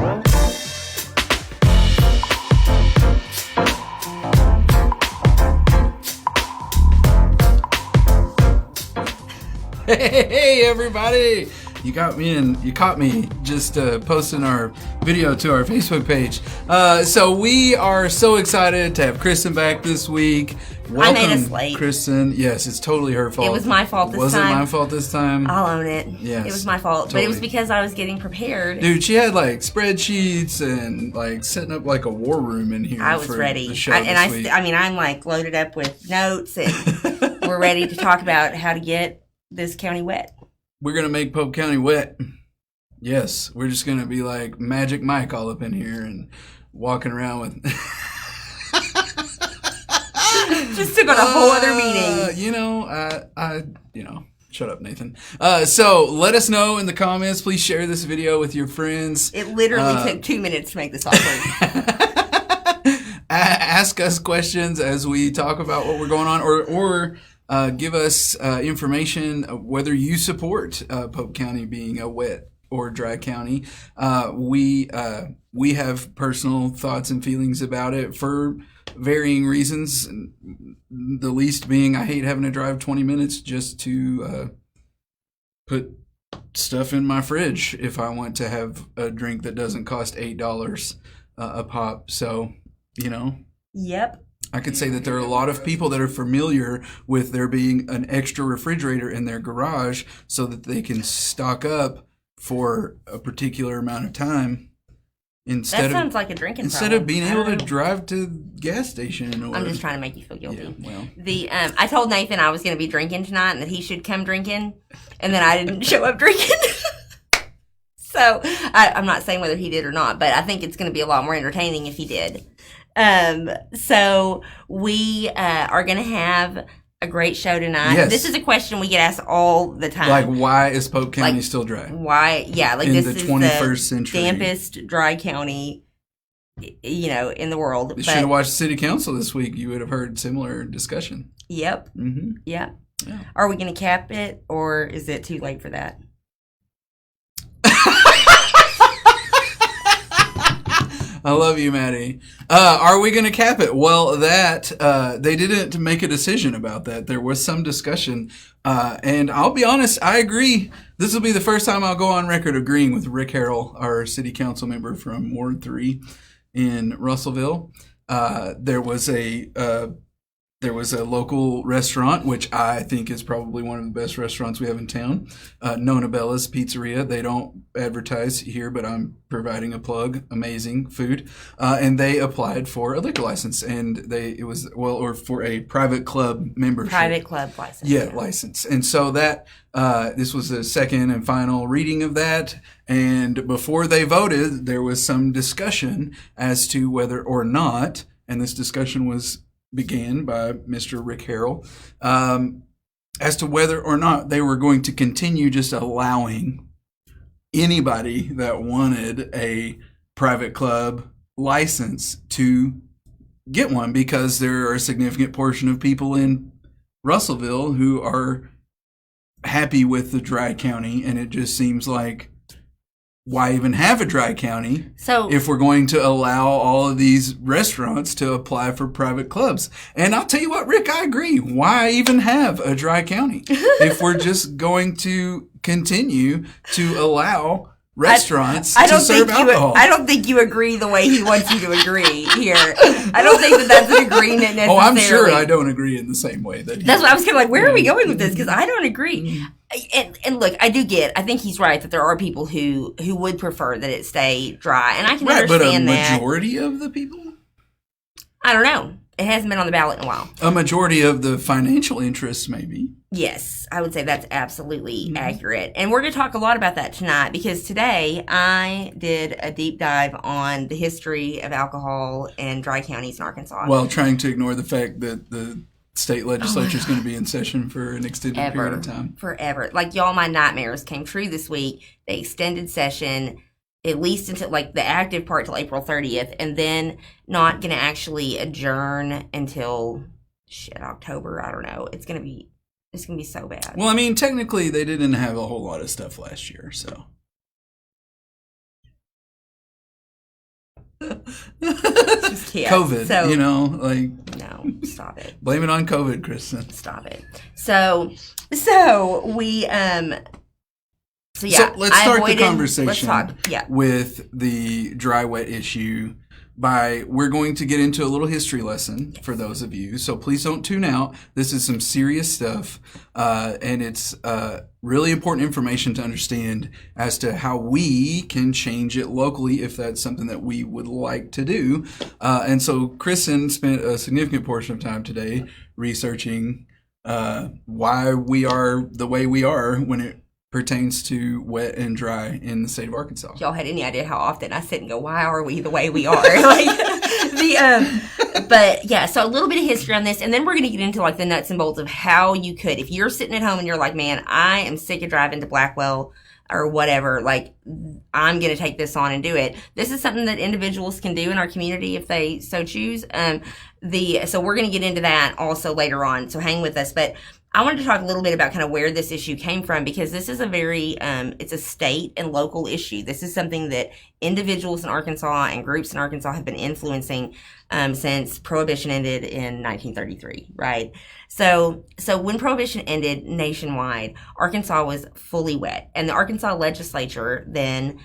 Hey, everybody! You caught me just posting our video to our Facebook page. So we are so excited to have Kristen back this week. Welcome, I made us late. Kristen. Yes, it's totally her fault. It was my fault this time. Was it my fault this time? I'll own it. Yes. It was my fault. Totally. But it was because I was getting prepared. Dude, she had like spreadsheets and like setting up like a war room in here. I was for ready. The show this week. I'm like loaded up with notes and we're ready to talk about how to get this county wet. We're going to make Pope County wet. Yes, we're just going to be like Magic Mike all up in here and walking around with... Just took on a whole other meeting. Shut up, Nathan. So let us know in the comments. Please share this video with your friends. It literally took 2 minutes to make this awkward. Ask us questions as we talk about what we're going on, or give us information whether you support Pope County being a wet or dry county. We have personal thoughts and feelings about it for varying reasons. The least being, I hate having to drive 20 minutes just to put stuff in my fridge if I want to have a drink that doesn't cost $8 a pop. So, Yep. I could say that there are a lot of people that are familiar with there being an extra refrigerator in their garage so that they can stock up for a particular amount of time sounds like a drinking instead problem. Of being able to drive to the gas station. I'm just trying to make you feel guilty. Yeah, well. I told Nathan I was going to be drinking tonight and that he should come drinking, and then I didn't show up drinking. So I'm not saying whether he did or not, but I think it's going to be a lot more entertaining if he did. So we are going to have a great show tonight. Yes. This is a question we get asked all the time. Like, why is Pope County still dry? Why? Yeah, like in this the is 21st century. Dampest dry county, in the world. You should have watched City Council this week. You would have heard similar discussion. Yep. Mm-hmm. Yep. Yeah. Are we going to cap it, or is it too late for that? I love you, Maddie. Are we going to cap it? Well, they didn't make a decision about that. There was some discussion. And I'll be honest, I agree. This will be the first time I'll go on record agreeing with Rick Harrell, our city council member from Ward 3 in Russellville. There was a local restaurant, which I think is probably one of the best restaurants we have in town, Nona Bella's Pizzeria. They don't advertise here, but I'm providing a plug. Amazing food. And they applied for a liquor license, and for a private club membership. Private club license. Yeah, license. And so that this was the second and final reading of that. And before they voted, there was some discussion as to whether or not, and this discussion began by Mr. Rick Harrell, as to whether or not they were going to continue just allowing anybody that wanted a private club license to get one, because there are a significant portion of people in Russellville who are happy with the dry county, and it just seems like, why even have a dry county if we're going to allow all of these restaurants to apply for private clubs? And I'll tell you what, Rick, I agree. Why even have a dry county if we're just going to continue to allow restaurants to serve alcohol? I don't think you agree the way he wants you to agree here. I don't think that's an agreement necessarily. Oh, I'm sure I don't agree in the same way that That's why I was kind of like, where are we going with this? Because I don't agree. And look, I think he's right that there are people who would prefer that it stay dry, and I can understand that. But a majority of the people? I don't know. It hasn't been on the ballot in a while. A majority of the financial interests, maybe. Yes, I would say that's absolutely accurate. And we're going to talk a lot about that tonight, because today I did a deep dive on the history of alcohol in dry counties in Arkansas. While trying to ignore the fact that the state legislature is going to be in session for an extended period of time. Forever. Like, y'all, my nightmares came true this week. They extended session at least until, like, the active part till April 30th, and then not going to actually adjourn until, October. I don't know. It's going to be so bad. Well, I mean, technically, they didn't have a whole lot of stuff last year, so. Just can't. COVID, So, like no, stop it. blame it on COVID, Kristen. Stop it. So we so yeah. So let's start the Let's conversation talk. Yeah. with the dry wet issue we're going to get into a little history lesson for those of you. So please don't tune out. This is some serious stuff, and it's really important information to understand as to how we can change it locally if that's something that we would like to do. And so Kristen spent a significant portion of time today researching why we are the way we are when it pertains to wet and dry in the state of Arkansas. If y'all had any idea how often I sit and go, why are we the way we are? But yeah, so a little bit of history on this, and then we're going to get into like the nuts and bolts of how you could, if you're sitting at home and you're like, man, I am sick of driving to Blackwell or whatever, like I'm going to take this on and do it. This is something that individuals can do in our community if they so choose. So we're going to get into that also later on. So hang with us. But I wanted to talk a little bit about kind of where this issue came from, because this is a very, it's a state and local issue. This is something that individuals in Arkansas and groups in Arkansas have been influencing since Prohibition ended in 1933, right? So when Prohibition ended nationwide, Arkansas was fully wet. And the Arkansas legislature then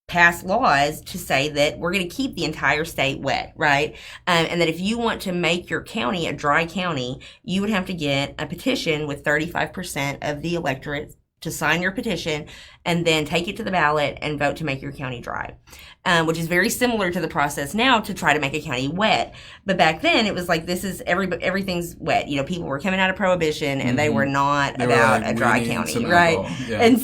passed laws to say that we're going to keep the entire state wet, right? And that if you want to make your county a dry county, you would have to get a petition with 35% of the electorate to sign your petition and then take it to the ballot and vote to make your county dry, which is very similar to the process now to try to make a county wet. But back then it was like, this is everything's wet. People were coming out of Prohibition and they were not about a dry county, right? Yeah. And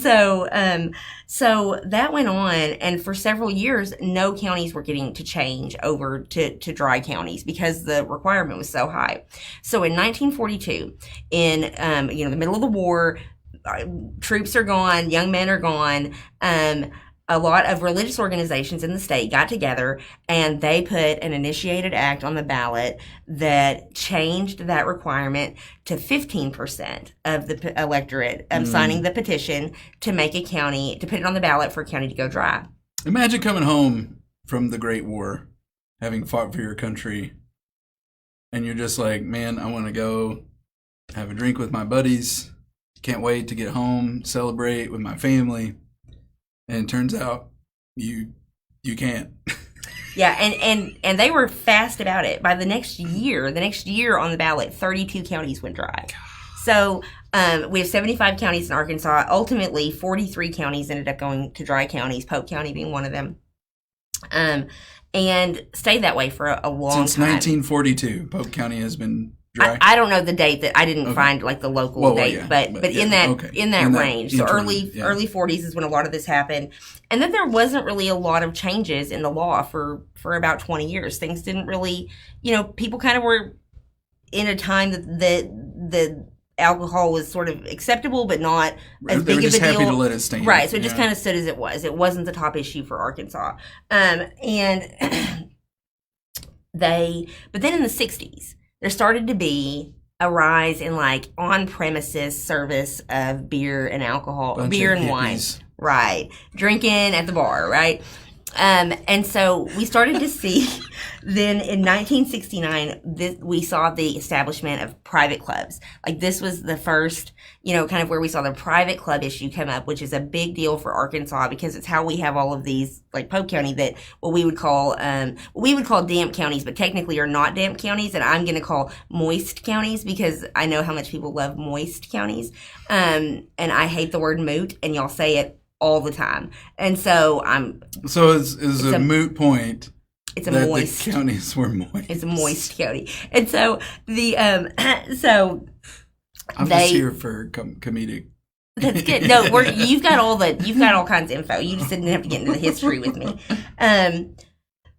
so that went on, and for several years, no counties were getting to change over to dry counties because the requirement was so high. So in 1942, in the middle of the war, troops are gone, young men are gone. A lot of religious organizations in the state got together and they put an initiated act on the ballot that changed that requirement to 15% of the electorate signing the petition to make a county, to put it on the ballot for a county to go dry. Imagine coming home from the Great War, having fought for your country, and you're just like, man, I want to go have a drink with my buddies. Can't wait to get home, celebrate with my family. And it turns out you can't. Yeah, and they were fast about it. By the next year on the ballot, 32 counties went dry. So we have 75 counties in Arkansas. Ultimately, 43 counties ended up going to dry counties, Polk County being one of them. And stayed that way for a long time. Since 1942, Polk County has been dry. I don't know the date that I didn't find like the local date, yeah, but in that range. So early 40s is when a lot of this happened. And then there wasn't really a lot of changes in the law for about 20 years. Things didn't really, people kind of were in a time that alcohol was sort of acceptable, but not as big of a deal. They were just happy to let it stand. Right. So it just kind of stood as it was. It wasn't the top issue for Arkansas. But then in the 60s, there started to be a rise in like on-premises service of beer and alcohol, beer and wine, right? Drinking at the bar, right? And so we started to see then in 1969, we saw the establishment of private clubs. Like this was the first, kind of where we saw the private club issue come up, which is a big deal for Arkansas because it's how we have all of these, like Polk County, that what we would call damp counties, but technically are not damp counties. And I'm going to call moist counties because I know how much people love moist counties. And I hate the word moot, and y'all say it all the time. And so it's a moot point. It's a moist. The counties were moist. It's a moist county. And so I'm just here for comedic. That's good. No, you've got all kinds of info. You just didn't have to get into the history with me.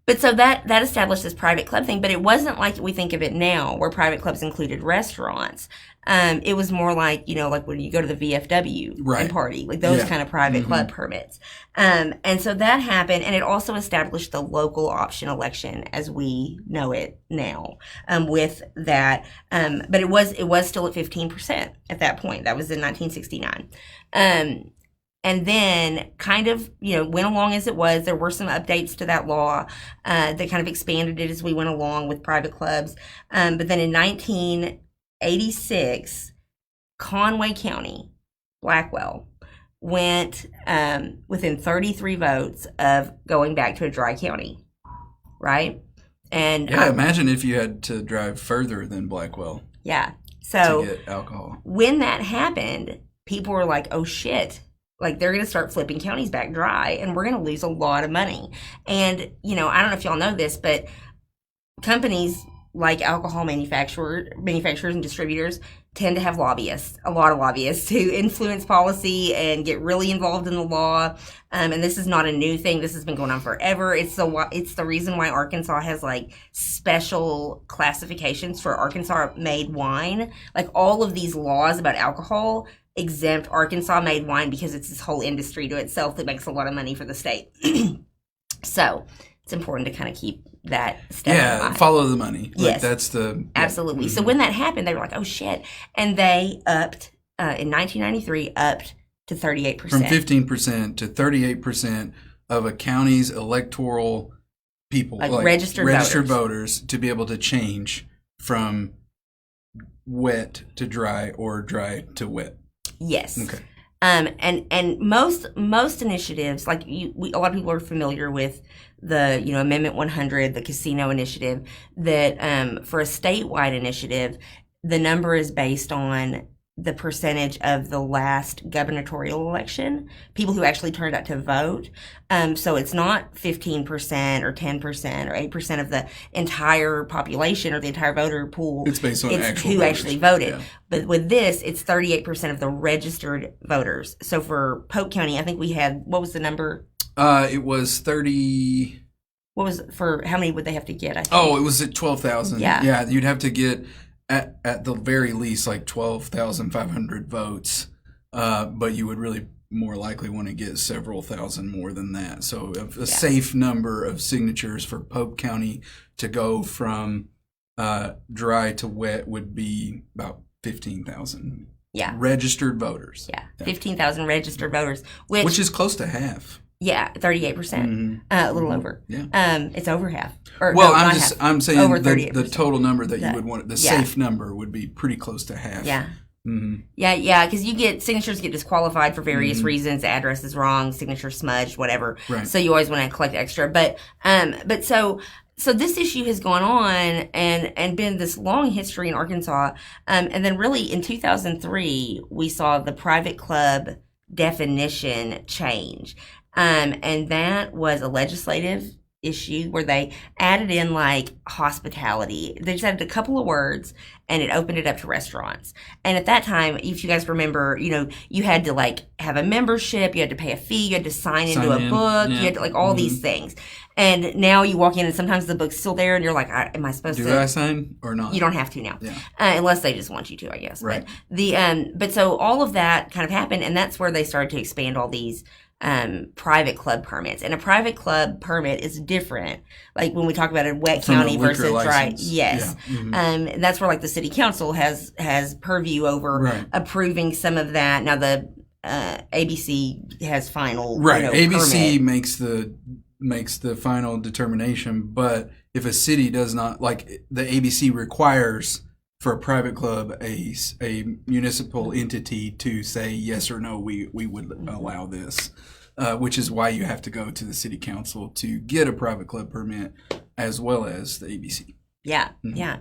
But so that established this private club thing, but it wasn't like we think of it now, where private clubs included restaurants. It was more like, like when you go to the VFW and party, like those kind of private club permits. And so that happened, and it also established the local option election as we know it now, with that. But it was still at 15% at that point. That was in 1969. And then kind of, went along as it was. There were some updates to that law that kind of expanded it as we went along with private clubs. But then in 1986, Conway County, Blackwell, went within 33 votes of going back to a dry county, right? And yeah, imagine if you had to drive further than Blackwell so to get alcohol. When that happened, people were like, oh shit, like they're going to start flipping counties back dry and we're going to lose a lot of money. And, I don't know if y'all know this, but companies like alcohol manufacturers and distributors tend to have lobbyists, a lot of lobbyists who influence policy and get really involved in the law. And this is not a new thing. This has been going on forever. It's the reason why Arkansas has like special classifications for Arkansas made wine. Like all of these laws about alcohol exempt Arkansas made wine because it's this whole industry to itself that makes a lot of money for the state. So it's important to kind of keep that step in mind. Follow the money. Yes. That's the... Absolutely. So when that happened, they were like, oh, shit. And they upped, in 1993, upped to 38%. From 15% to 38% of a county's electoral people, like registered voters, to be able to change from wet to dry or dry to wet. Yes. Okay. And most initiatives, like a lot of people are familiar with the Amendment 100, the casino initiative. That for a statewide initiative, the number is based on the percentage of the last gubernatorial election, people who actually turned out to vote. So it's not 15% or 10% or 8% of the entire population or the entire voter pool. It's based on who actually voted. Yeah. But with this, it's 38% of the registered voters. So for Polk County, I think we had, what was the number? It was 30. What was for? How many would they have to get? I think. Oh, it was at 12,000. Yeah. Yeah, you'd have to get at the very least like 12,500 votes, but you would really more likely want to get several thousand more than that. So a safe number of signatures for Polk County to go from dry to wet would be about 15,000. Yeah. Registered voters. Yeah. 15,000 registered voters, which is close to half. Yeah, 38%, a little over. Yeah, it's over half. Or, well, no, I'm saying over the total number that you would want, the safe number would be pretty close to half. Yeah. Mm-hmm. Yeah, because signatures get disqualified for various reasons. The address is wrong, signature smudged, whatever. Right. So you always want to collect extra. But so this issue has gone on and been this long history in Arkansas. And then really in 2003, we saw the private club definition change. And that was a legislative issue where they added in like hospitality. They just added a couple of words and it opened it up to restaurants. And at that time, if you guys remember, you had to like have a membership, you had to pay a fee, you had to sign into a book, you had to like all these things. And now you walk in and sometimes the book's still there and you're like, am I supposed to? Do I sign or not? You don't have to now. Yeah. Unless they just want you to, I guess. Right. But so all of that kind of happened and that's where they started to expand all these private club permits. And a private club permit is different. Like when we talk about a wet county versus dry. Yes. Yeah. Mm-hmm. That's where like the city council has purview over approving some of that. Now the ABC has final ABC permit. makes the final determination, but if a city does not, like the ABC requires for a private club, a municipal entity to say yes or no, we would allow this, which is why you have to go to the city council to get a private club permit, as well as the ABC. Yeah, yeah.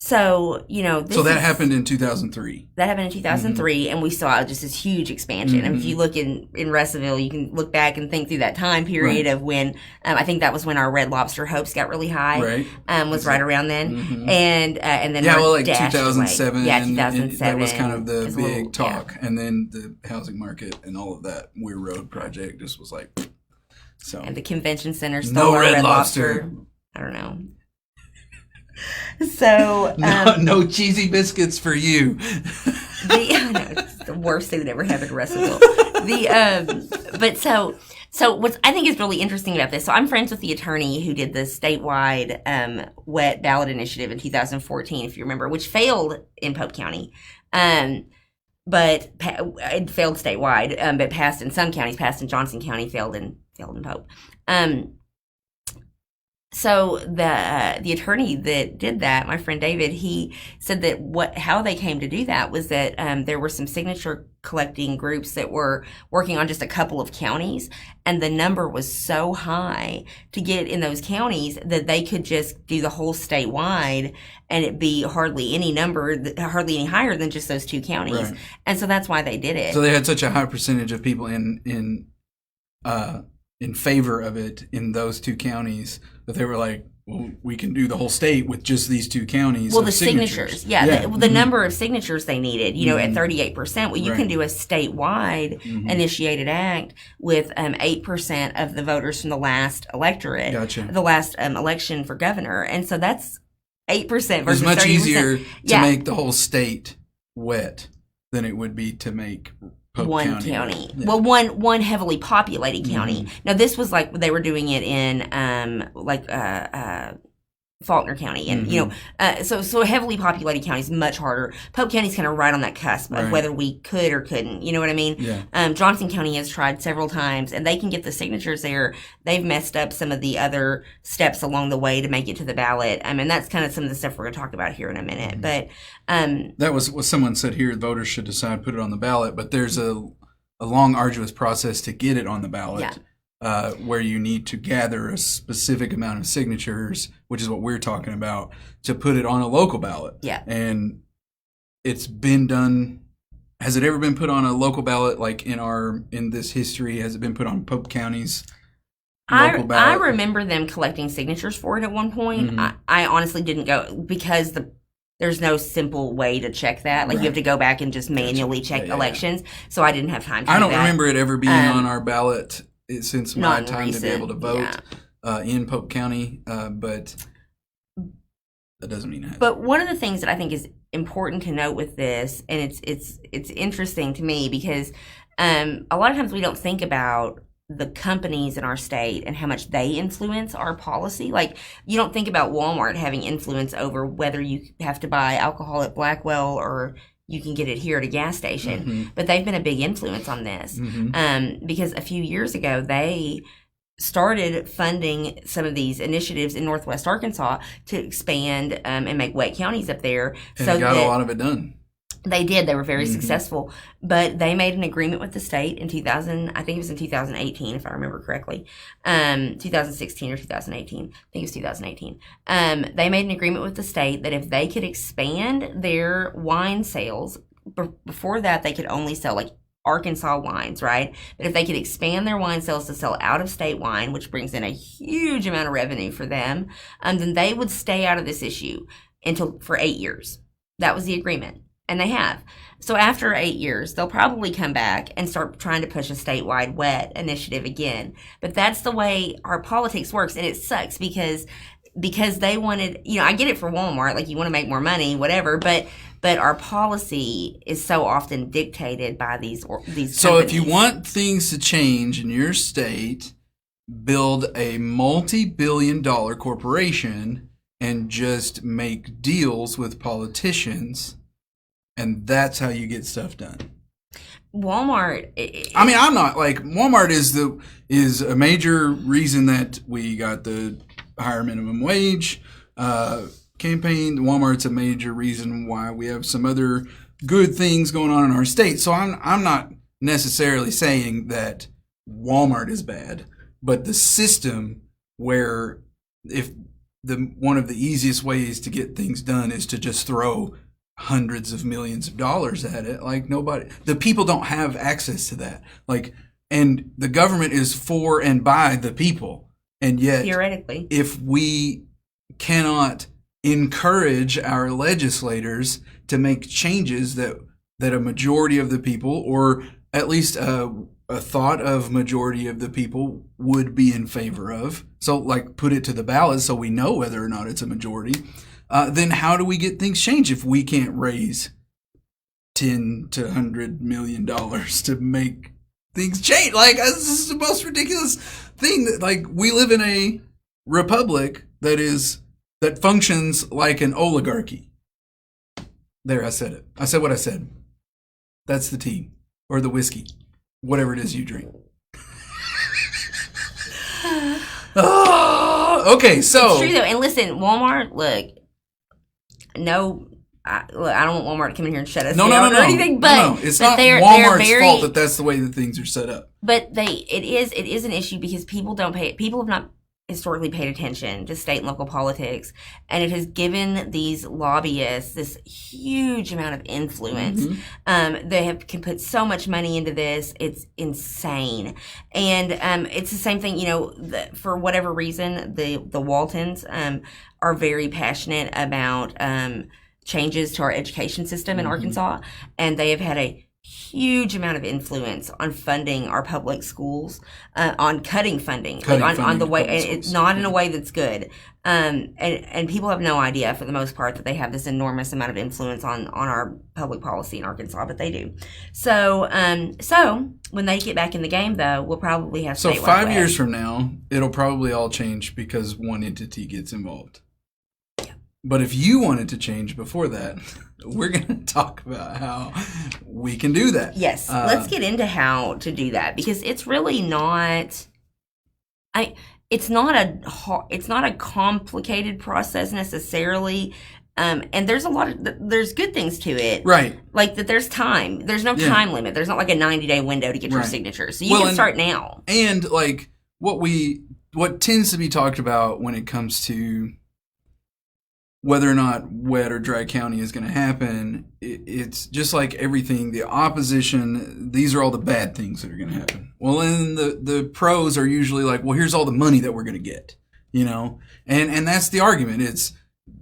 So so that happened in 2003. That happened in 2003, and we saw just this huge expansion. And if you look in Russellville, you can look back and think through that time period of when I think that was when our Red Lobster hopes got really high. Right. Was right around then, and then 2007. Yeah, 2007. That was kind of the big talk, and then the housing market and all of that Weir Road project just was like so. And the convention center stole our Red Lobster. I don't know. So no cheesy biscuits for you. I know, it's the worst thing that ever happened to Russellville. But so what I think is really interesting about this. So I'm friends with the attorney who did the statewide wet ballot initiative in 2014, if you remember, which failed in Polk County. but it failed statewide. But passed in some counties, passed in Johnson County, failed in Pope. So the attorney that did that, my friend David, he said that how they came to do that was that there were some signature collecting groups that were working on just a couple of counties, and the number was so high to get in those counties that they could just do the whole statewide, and it be hardly any higher than just those two counties. Right. And so that's why they did it. So they had such a high percentage of people in favor of it in those two counties that they were like, well, we can do the whole state with just these two counties. Well, the signatures. Yeah. The number of signatures they needed, at 38%. Well, you can do a statewide initiated act with 8% of the voters from the last electorate. Gotcha. The last election for governor. And so that's 8% versus 30%. It's much easier to make the whole state wet than it would be to make one county. Yeah. Well, one heavily populated county. Now, this was like they were doing it in Faulkner County, and so a heavily populated county is much harder. Pope County's kind of right on that cusp of whether we could or couldn't. You know what I mean? Yeah. Johnson County has tried several times, and they can get the signatures there. They've messed up some of the other steps along the way to make it to the ballot. And that's kind of some of the stuff we're going to talk about here in a minute. But that was what someone said here. Voters should decide, put it on the ballot, but there's a long, arduous process to get it on the ballot. Yeah. Where you need to gather a specific amount of signatures, which is what we're talking about, to put it on a local ballot. Yeah. And it's been done. Has it ever been put on a local ballot, like in this history? Has it been put on Pope County's local ballot? I remember them collecting signatures for it at one point. I honestly didn't go because there's no simple way to check that. Like, you have to go back and just manually check elections. So I didn't have time to do that. I don't remember it ever being on our ballot since my time to be able to vote in Pope County, but that doesn't mean it. But one of the things that I think is important to note with this, and it's interesting to me because a lot of times we don't think about the companies in our state and how much they influence our policy. Like, you don't think about Walmart having influence over whether you have to buy alcohol at Blackwell or you can get it here at a gas station. But they've been a big influence on this because a few years ago they started funding some of these initiatives in Northwest Arkansas to expand and make wet counties up there. And so they got a lot of it done. They did. They were very successful. But they made an agreement with the state in 2000. I think it was in 2018, if I remember correctly. 2016 or 2018. I think it was 2018. They made an agreement with the state that if they could expand their wine sales, before that they could only sell like Arkansas wines, right? But if they could expand their wine sales to sell out-of-state wine, which brings in a huge amount of revenue for them, then they would stay out of this issue for 8 years. That was the agreement. And they have. So after 8 years, they'll probably come back and start trying to push a statewide wet initiative again. But that's the way our politics works. And it sucks because they wanted, I get it for Walmart, like you want to make more money, whatever, but our policy is so often dictated by these companies. So if you want things to change in your state, build a multi-billion-dollar corporation and just make deals with politicians. And that's how you get stuff done. Walmart. I'm not like Walmart is a major reason that we got the higher minimum wage campaign. Walmart's a major reason why we have some other good things going on in our state. So I'm not necessarily saying that Walmart is bad, but the system where one of the easiest ways to get things done is to just throw hundreds of millions of dollars at it. Like, the people don't have access to that. Like, and the government is for and by the people. And yet, theoretically, if we cannot encourage our legislators to make changes that a majority of the people, or at least a thought of majority of the people, would be in favor of, so like put it to the ballot so we know whether or not it's a majority, then how do we get things changed if we can't raise $10 to $100 million to make things change? Like, this is the most ridiculous thing. That, like, we live in a republic that functions like an oligarchy. There, I said it. I said what I said. That's the tea or the whiskey, whatever it is you drink. Oh, okay, so It's true though, and listen, Walmart. Look, I don't want Walmart to come in here and shut us down or anything. But no. It's but not they're Walmart's very, fault that that's the way that things are set up. But it is an issue because people don't pay. People have not historically paid attention to state and local politics, and it has given these lobbyists this huge amount of influence. They can put so much money into this; it's insane. And it's the same thing. For whatever reason, the Waltons are very passionate about changes to our education system in Arkansas, and they have had a huge amount of influence on funding our public schools, on cutting funding, on the way it's not in a way that's good, and people have no idea for the most part that they have this enormous amount of influence on our public policy in Arkansas, but they do. So when they get back in the game, though, we'll probably have so 5 years from now, it'll probably all change because one entity gets involved. But if you wanted to change before that, we're going to talk about how we can do that. Yes, let's get into how to do that because it's really not. It's not a complicated process necessarily, and there's there's good things to it, right? Like that. There's time. There's no time limit. There's not like a 90-day window to get your signatures, so you can start now. And like what tends to be talked about when it comes to whether or not wet or dry county is going to happen, it's just like everything. The opposition, these are all the bad things that are going to happen. Well, and the pros are usually like, well, here's all the money that we're going to get, and that's the argument.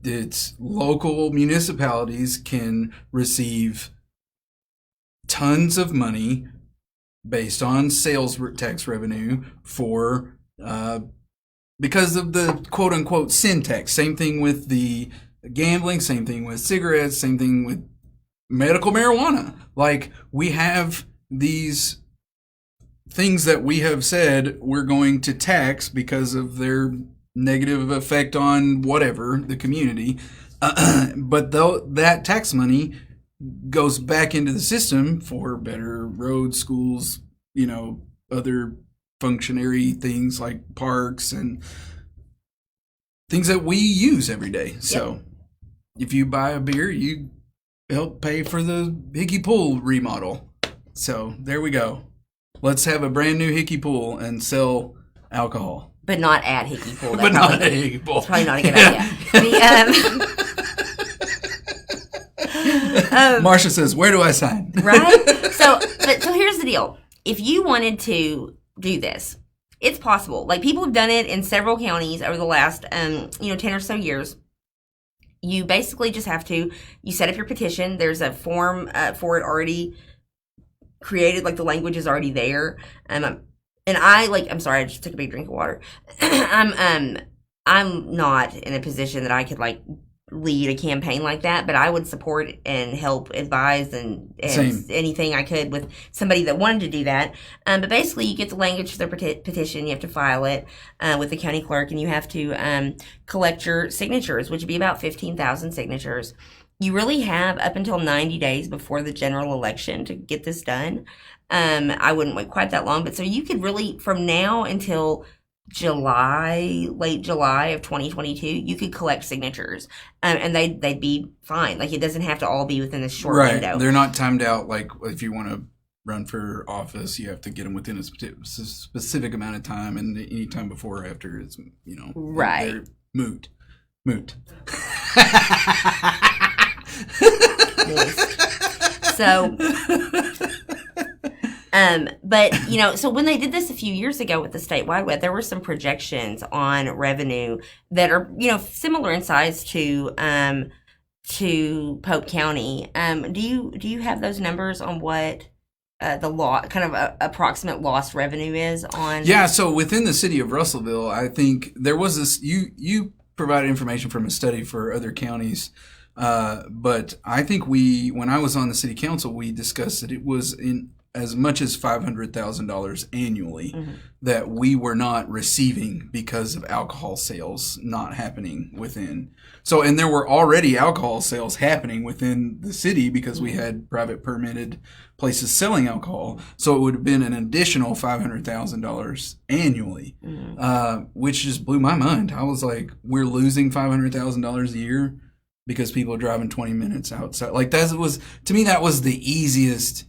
It's local municipalities can receive tons of money based on sales tax revenue for because of the quote-unquote sin tax. Same thing with the gambling, same thing with cigarettes, same thing with medical marijuana. Like, we have these things that we have said we're going to tax because of their negative effect on whatever, the community. But though that tax money goes back into the system for better roads, schools, other functionary things like parks and things that we use every day. So if you buy a beer, you help pay for the Hickey Pool remodel. So there we go. Let's have a brand new Hickey Pool and sell alcohol. But not at Hickey Pool. But not at Hickey Pool. It's probably not a good idea. Marcia says, where do I sign? Right? So here's the deal. If you wanted to do this, it's possible. Like, people have done it in several counties over the last 10 or so years. You basically just have to set up your petition. There's a form for it already created, like the language is already there. I'm sorry, I just took a big drink of water. I'm not in a position that I could lead a campaign like that, but I would support and help advise and anything I could with somebody that wanted to do that. But basically, you get the language for the petition, you have to file it with the county clerk, and you have to collect your signatures, which would be about 15,000 signatures. You really have up until 90 days before the general election to get this done. I wouldn't wait quite that long, but so you could really, from now until late July of 2022, you could collect signatures, and they'd be fine. Like, it doesn't have to all be within this short window. They're not timed out. Like, if you want to run for office, you have to get them within a specific amount of time, and any time before or after is, right. They're moot. So. But, so when they did this a few years ago with the statewide web, there were some projections on revenue that are, similar in size to Pope County. Do you have those numbers on what the approximate lost revenue is on? Yeah. So within the city of Russellville, I think there was this, you provided information from a study for other counties. But I think when I was on the city council, we discussed that it was in as much as $500,000 annually that we were not receiving because of alcohol sales not happening within. So, and there were already alcohol sales happening within the city because we had private permitted places selling alcohol. So it would have been an additional $500,000 annually, which just blew my mind. I was like, we're losing $500,000 a year because people are driving 20 minutes outside. Like that was, to me, that was the easiest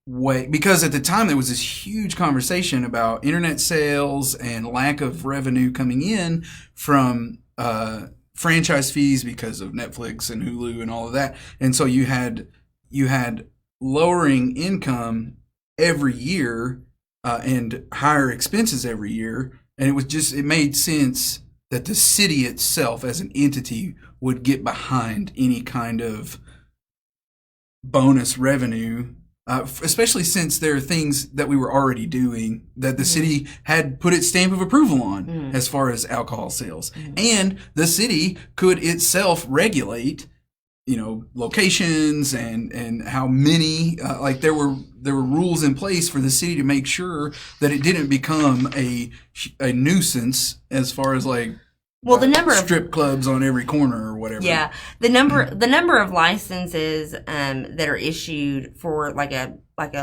way, because at the time there was this huge conversation about internet sales and lack of revenue coming in from franchise fees because of Netflix and Hulu and all of that. And so you had lowering income every year and higher expenses every year. And it made sense that the city itself as an entity would get behind any kind of bonus revenue, especially since there are things that we were already doing that the city had put its stamp of approval on as far as alcohol sales. And the city could itself regulate, locations and how many, like there were rules in place for the city to make sure that it didn't become a nuisance as far as like, well, the number of strip clubs on every corner or whatever. Yeah, the number of licenses that are issued for like a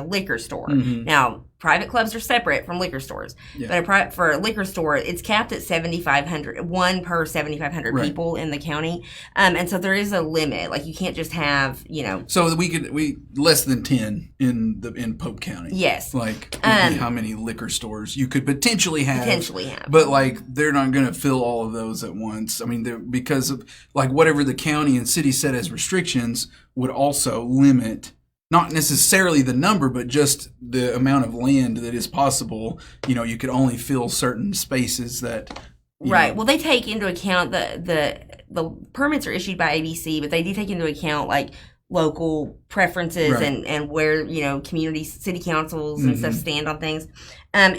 liquor store. Now, private clubs are separate from liquor stores, but for a liquor store, it's capped at 7,500, one per 7,500 people in the county, and so there is a limit. Like you can't just have So we less than 10 in Pope County. Yes, like how many liquor stores you could potentially have, but like they're not going to fill all of those at once. I mean, because of like whatever the county and city set as restrictions would also limit. Not necessarily the number, but just the amount of land that is possible. You could only fill certain spaces that. Right. Well, they take into account the permits are issued by ABC, but they do take into account like local preferences and where community city councils and stuff stand on things. And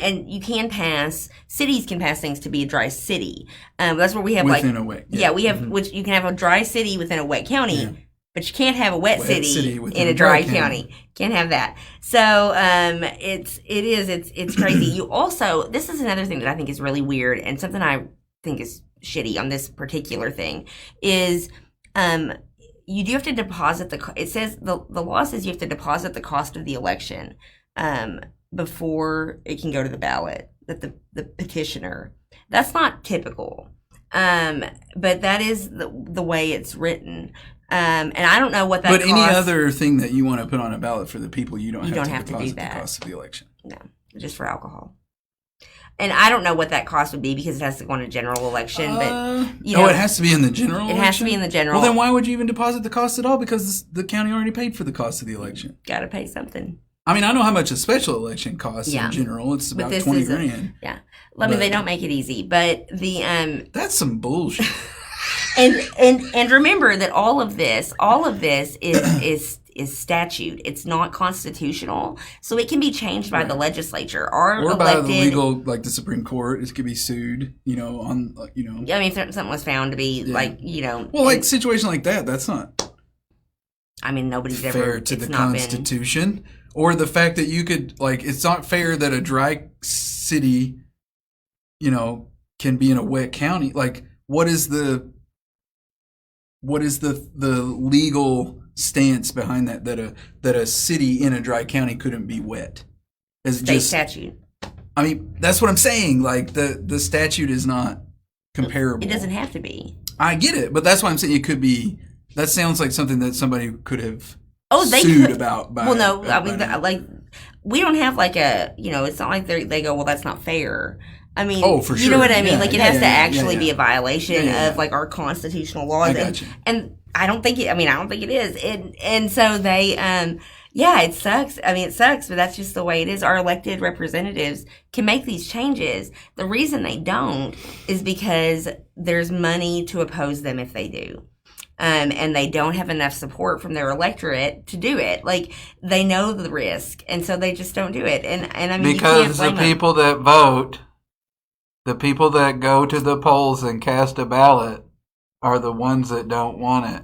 cities can pass things to be a dry city. That's where we have within a wet. We have which you can have a dry city within a wet county. Yeah. But you can't have a wet city in a dry county. Can't have that. So it's crazy. You also, this is another thing that I think is really weird and something I think is shitty on this particular thing is you do have to deposit it says the law says you have to deposit the cost of the election before it can go to the ballot, that the petitioner. That's not typical. But that is the way it's written. And I don't know what that costs. But any other thing that you want to put on a ballot for the people, you don't have to do deposit that. the cost of the election. No, just for alcohol. And I don't know what that cost would be because it has to go on a general election. But it has to be in the general election? It has to be in the general. Well, then why would you even deposit the cost at all? Because the county already paid for the cost of the election. Got to pay something. I mean, I know how much a special election costs in general. It's about $20,000. Yeah. I mean, they don't make it easy. But that's some bullshit. And remember that all of this is statute. It's not constitutional, so it can be changed by the legislature or by the legal, like the Supreme Court. It could be sued. I mean, if something was found to be Well, like situation like that. That's not. I mean, nobody's fair to the Constitution, or the fact that you could it's not fair that a dry city, can be in a wet county. Like, what is the legal stance behind that a city in a dry county couldn't be wet? State statute. I mean, that's what I'm saying. Like the statute is not comparable. It doesn't have to be. I get it, but that's why I'm saying it could be. That sounds like something that somebody could have they sued could. About. Well, no, I mean, we don't have it's not like they go, well, that's not fair. I mean, for sure. You know what I mean? It has to actually be a violation of our constitutional laws. I got you. And I don't think it is. And so they, it sucks. I mean, it sucks, but that's just the way it is. Our elected representatives can make these changes. The reason they don't is because there's money to oppose them if they do. And they don't have enough support from their electorate to do it. They know the risk, and so they just don't do it. And I mean, because the people that vote, the people that go to the polls and cast a ballot, are the ones that don't want it.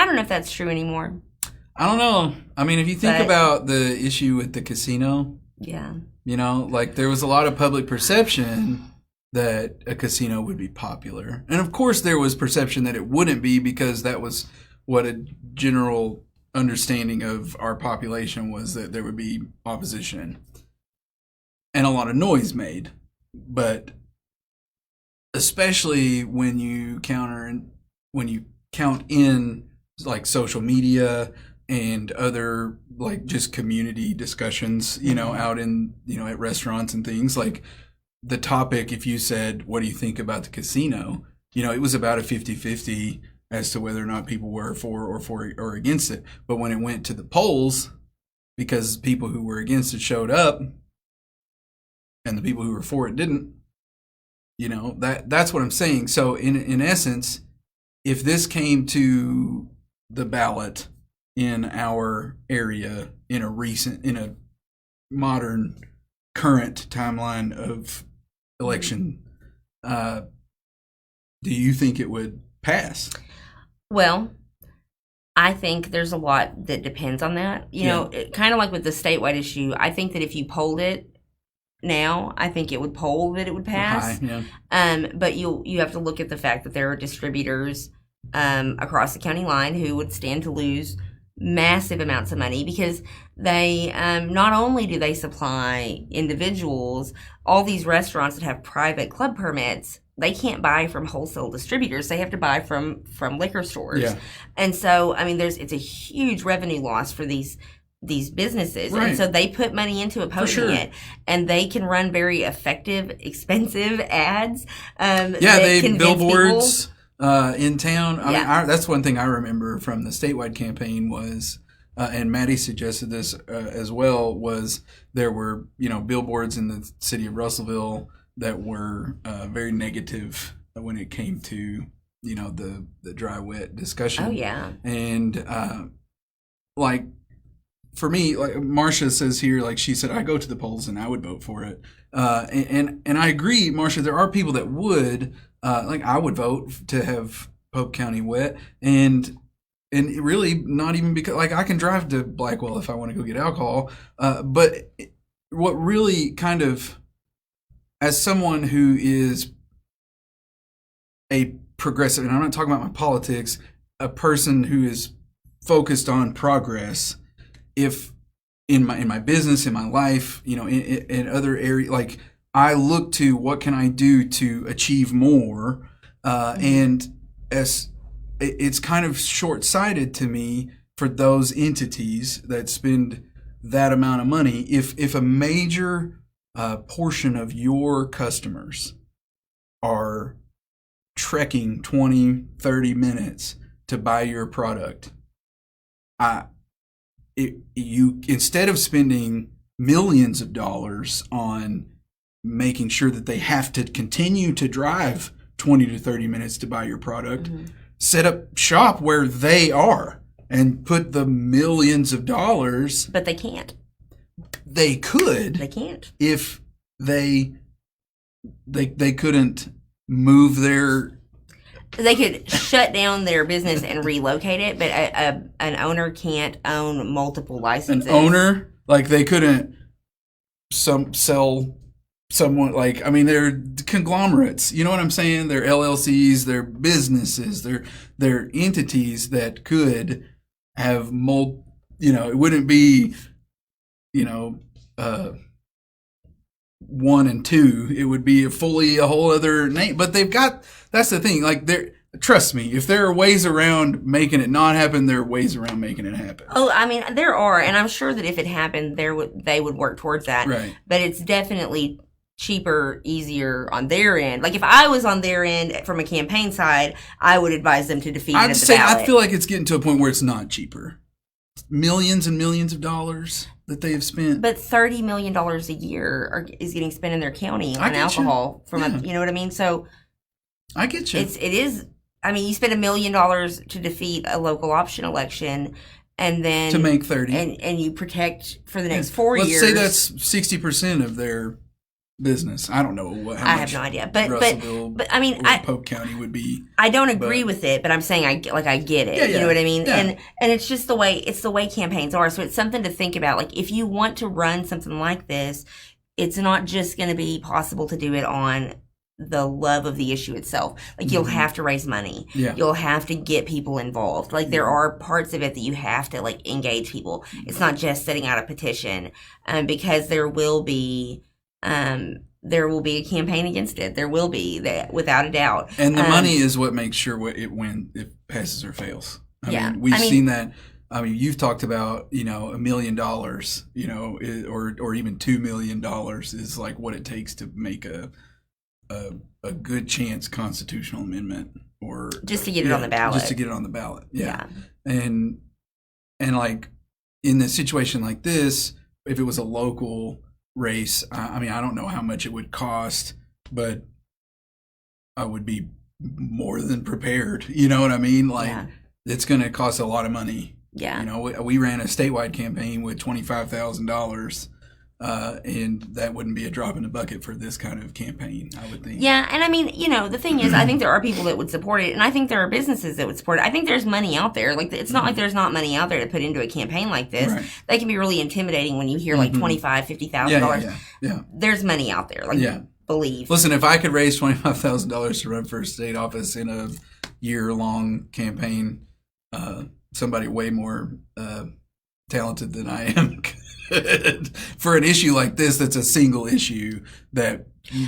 I don't know if that's true anymore. I don't know. I mean, if you think But- about the issue with the casino, Yeah. you know, like there was a lot of public perception that a casino would be popular. And of course there was perception that it wouldn't be, because that was what a general understanding of our population was, that there would be opposition and a lot of noise made. But especially when you count in like social media and other like just community discussions, you know, out in, you know, at restaurants and things, like the topic, if you said, what do you think about the casino? You know, it was about a 50-50 as to whether or not people were for or against it. But when it went to the polls, because people who were against it showed up and the people who were for it didn't, you know, that's what I'm saying. So in essence, if this came to the ballot in our area in a modern current timeline of election, do you think it would pass? Well, I think there's a lot that depends on that. You know, kind of like with the statewide issue, I think that if you polled it now, I think it would poll that it would pass. High, yeah. But you have to look at the fact that there are distributors across the county line who would stand to lose massive amounts of money, because they not only do they supply individuals, all these restaurants that have private club permits, they can't buy from wholesale distributors. They have to buy from liquor stores. Yeah. And so, I mean, it's a huge revenue loss for these businesses. Right. And so they put money into opposing sure. it, and they can run very effective, expensive ads. Yeah, that they convince billboards in town. I Yeah. mean, that's one thing I remember from the statewide campaign was, and Maddie suggested this as well, was there were, you know, billboards in the city of Russellville that were very negative when it came to, you know, the dry wet discussion. Oh yeah. And like for me, like Marcia says here, like she said, I go to the polls and I would vote for it. And I agree, Marcia. There are people that would, like I would vote to have Pope County wet, and really not even because, like, I can drive to Blackwell if I want to go get alcohol. But what really kind of, as someone who is a progressive, and I'm not talking about my politics, a person who is focused on progress, if in my business, in my life, you know, in other areas, like I look to what can I do to achieve more, and as it's kind of short-sighted to me for those entities that spend that amount of money. If a major portion of your customers are trekking 20-30 minutes to buy your product, you instead of spending millions of dollars on making sure that they have to continue to drive 20 to 30 minutes to buy your product, set up shop where they are and put the millions of dollars. But they can't. They could. They can't. If they couldn't move their. They could shut down their business and relocate it, but an owner can't own multiple licenses. An owner, like they couldn't sell someone, like, I mean, they're conglomerates, you know what I'm saying? They're LLCs, they're businesses, they're entities that could have you know, it wouldn't be, you know, 1 and 2, it would be a whole other name. But they've got, that's the thing, like, trust me, if there are ways around making it not happen, there are ways around making it happen. Oh, I mean, there are, and I'm sure that if it happened, they would work towards that. Right. But it's definitely cheaper, easier on their end. Like if I was on their end from a campaign side, I would advise them to defeat it at the ballot. I feel like it's getting to a point where it's not cheaper. Millions and millions of dollars that they have spent. But $30 million a year is getting spent in their county I on get alcohol. you. You know what I mean? So I get you. it is. I mean, you spend $1 million to defeat a local option election, and then to make 30, and you protect for the next 4 years. Let's say that's 60% of their business. I don't know how I much have no idea, but Russellville I mean, or Polk County would be. I don't agree but- with it, but I'm saying I get it. Yeah, You know what I mean? yeah. And it's just the way campaigns are. So it's something to think about. Like if you want to run something like this, it's not just going to be possible to do it on the love of the issue itself. Like you'll have to raise money. Yeah. You'll have to get people involved. Like there are parts of it that you have to like engage people. It's not just setting out a petition, because there will be a campaign against it. There will be that without a doubt. And the money is what makes sure it passes or fails. I mean, we've seen that. I mean, you've talked about, $1 million, or even $2 million is like what it takes to make a good chance constitutional amendment, or just to get it on the ballot. Just to get it on the ballot. Yeah. And like in a situation like this, if it was a local race, I mean, I don't know how much it would cost, but I would be more than prepared. You know what I mean? Like it's going to cost a lot of money. Yeah. We ran a statewide campaign with $25,000. And that wouldn't be a drop in the bucket for this kind of campaign, I would think. Yeah, and I mean, the thing is, I think there are people that would support it, and I think there are businesses that would support it. I think there's money out there. Like, it's not like there's not money out there to put into a campaign like this. Right. That can be really intimidating when you hear like $25,000, $50,000. Yeah. There's money out there. Like, believe. Listen, if I could raise $25,000 to run for state office in a year-long campaign, somebody way more talented than I am for an issue like this, that's a single issue that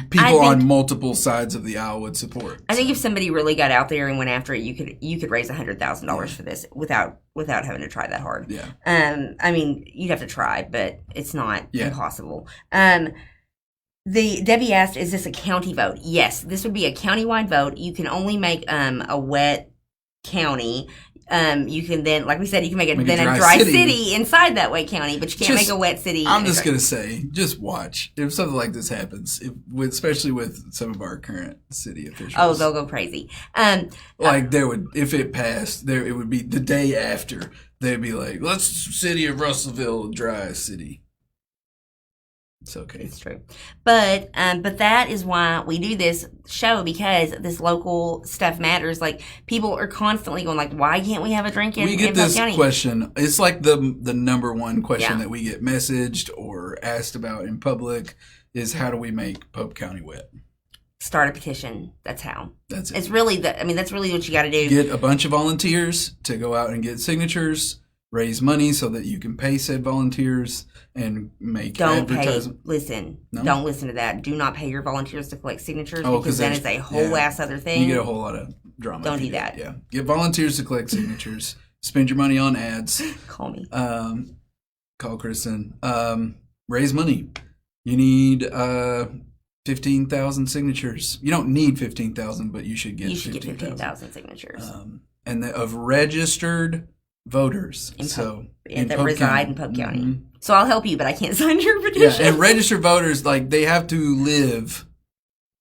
people on multiple sides of the aisle would support. I think if somebody really got out there and went after it, you could raise $100,000 for this without having to try that hard. Yeah. I mean, you'd have to try, but it's not impossible. Debbie asked, "Is this a county vote?" Yes, this would be a countywide vote. You can only make a wet county. You can then, like we said, you can make a dry city inside that wet county, but you can't make a wet city. I'm just going to say, just watch. If something like this happens, especially with some of our current city officials. Oh, they'll go crazy. If it passed, it would be the day after. They'd be like, let's city of Russellville dry city. It's okay. It's true. But that is why we do this show, because this local stuff matters. Like, people are constantly going like, why can't we have a drink in We get Polk this County? question. It's like the number one question that we get messaged or asked about in public is, how do we make Polk County wet? Start a petition. That's how. That's it. It's really that's really what you got to do. Get a bunch of volunteers to go out and get signatures, raise money so that you can pay said volunteers, and make advertising. Listen, No? don't listen to that. Do not pay your volunteers to collect signatures, Oh, because that is a whole ass other thing. You get a whole lot of drama. Don't if you do that. Yeah. Get volunteers to collect signatures. Spend your money on ads. Call me. Call Kristen. Raise money. You need 15,000 signatures. You don't need 15,000, but you should get 15,000 signatures. And of registered voters. That reside in Polk County. Mm-hmm. So I'll help you, but I can't sign your petition. Yeah, and registered voters, like, they have to live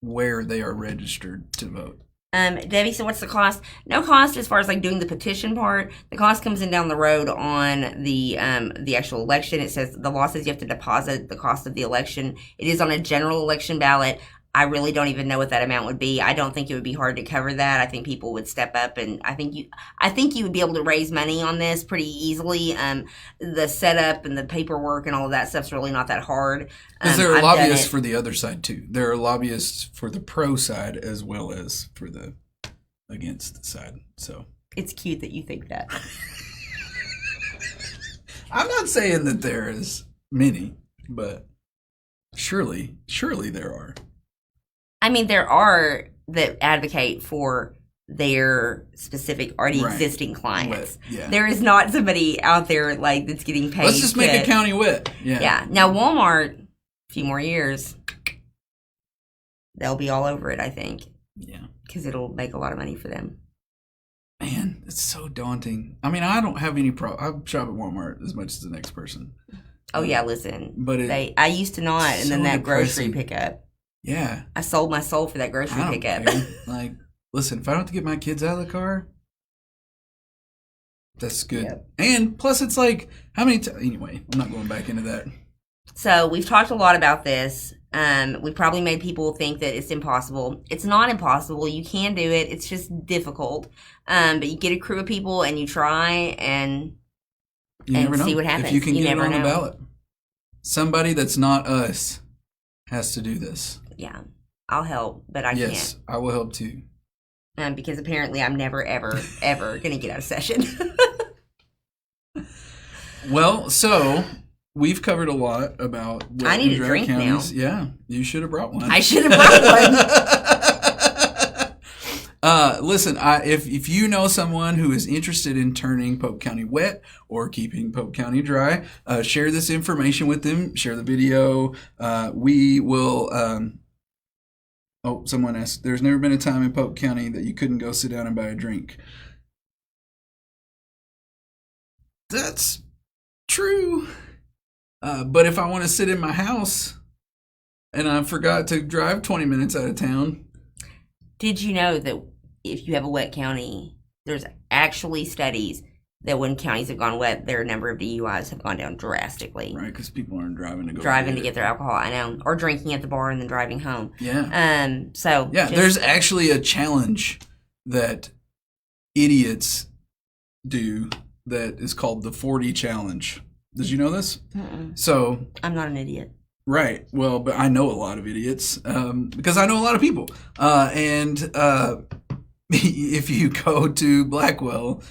where they are registered to vote. Debbie said, what's the cost? No cost as far as like doing the petition part. The cost comes in down the road on the actual election. It says, the law says you have to deposit the cost of the election. It is on a general election ballot. I really don't even know what that amount would be. I don't think it would be hard to cover that. I think people would step up, and I think you would be able to raise money on this pretty easily. The setup and the paperwork and all of that stuff's really not that hard. Because there are lobbyists for the other side too. There are lobbyists for the pro side as well as for the against side. So it's cute that you think that. I'm not saying that there is many, but surely there are. I mean, there are that advocate for their specific already existing clients. Yeah. There is not somebody out there like that's getting paid. Let's just make a county wet. Yeah. Yeah. Now Walmart, a few more years, they'll be all over it, I think. Yeah. Because it'll make a lot of money for them. Man, it's so daunting. I mean, I don't have any problem. I shop at Walmart as much as the next person. Oh yeah, listen. But I used to not, and then that grocery pickup. Yeah. I sold my soul for that grocery pickup. Like, listen, if I don't have to get my kids out of the car, that's good. Yep. And plus, it's like, how many times? Anyway, I'm not going back into that. So we've talked a lot about this. We probably made people think that it's impossible. It's not impossible. You can do it. It's just difficult. But you get a crew of people and you try and never know see what happens. if you can You get it never on the know. ballot. Somebody that's not us has to do this. Yeah, I'll help, but I Yes, I will help too. can't. Because apparently I'm never, ever, ever going to get out of session. Well, so we've covered a lot about wet I need and a dry drink now. counties. Yeah, you should have brought one. I should have brought one. Listen, if you know someone who is interested in turning Polk County wet or keeping Polk County dry, share this information with them. Share the video. We will. Someone asked. There's never been a time in Polk County that you couldn't go sit down and buy a drink. That's true. But if I want to sit in my house and I forgot to drive 20 minutes out of town. Did you know that if you have a wet county, there's actually studies that when counties have gone wet, their number of DUIs have gone down drastically. Right, because people aren't driving to go Driving to get their alcohol, I know, or drinking at the bar and then driving home. Yeah. So Yeah, there's actually a challenge that idiots do that is called the 40 challenge. Did you know this? Mm-mm. So, I'm not an idiot. right. Well, but I know a lot of idiots because I know a lot of people. If you go to Blackwell,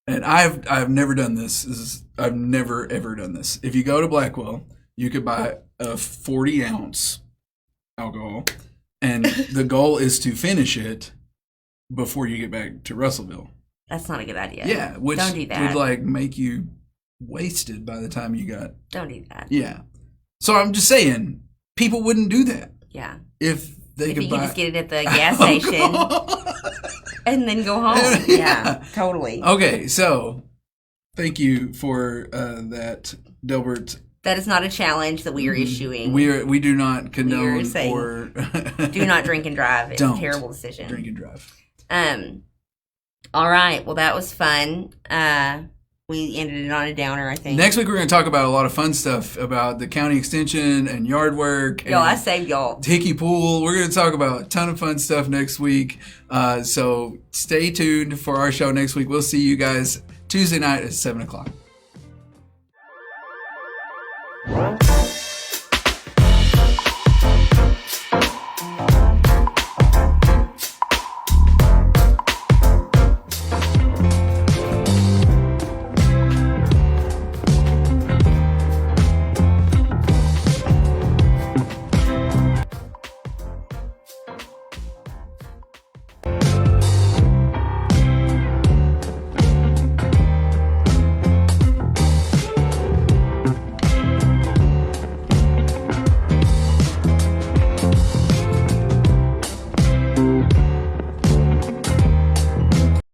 and I've never done this. I've never ever done this. If you go to Blackwell, you could buy a 40-ounce alcohol, and the goal is to finish it before you get back to Russellville. That's not a good idea. Yeah, which Don't do that. would like make you wasted by the time you got. Don't do that. Yeah. So I'm just saying, people wouldn't do that Yeah. if they If could you buy. could just get it at the gas station and then go home. Yeah. Yeah, totally. Okay, so thank you for that, Delbert. That is not a challenge that we are issuing. We do not condone saying, or Do not drink and drive. It's Don't a terrible decision. drink and drive. All right. Well, that was fun. We ended it on a downer, I think. Next week we're going to talk about a lot of fun stuff about the county extension and yard work. Y'all, I and saved y'all. Hickey Pool. We're going to talk about a ton of fun stuff next week. So stay tuned for our show next week. We'll see you guys Tuesday night at 7 o'clock.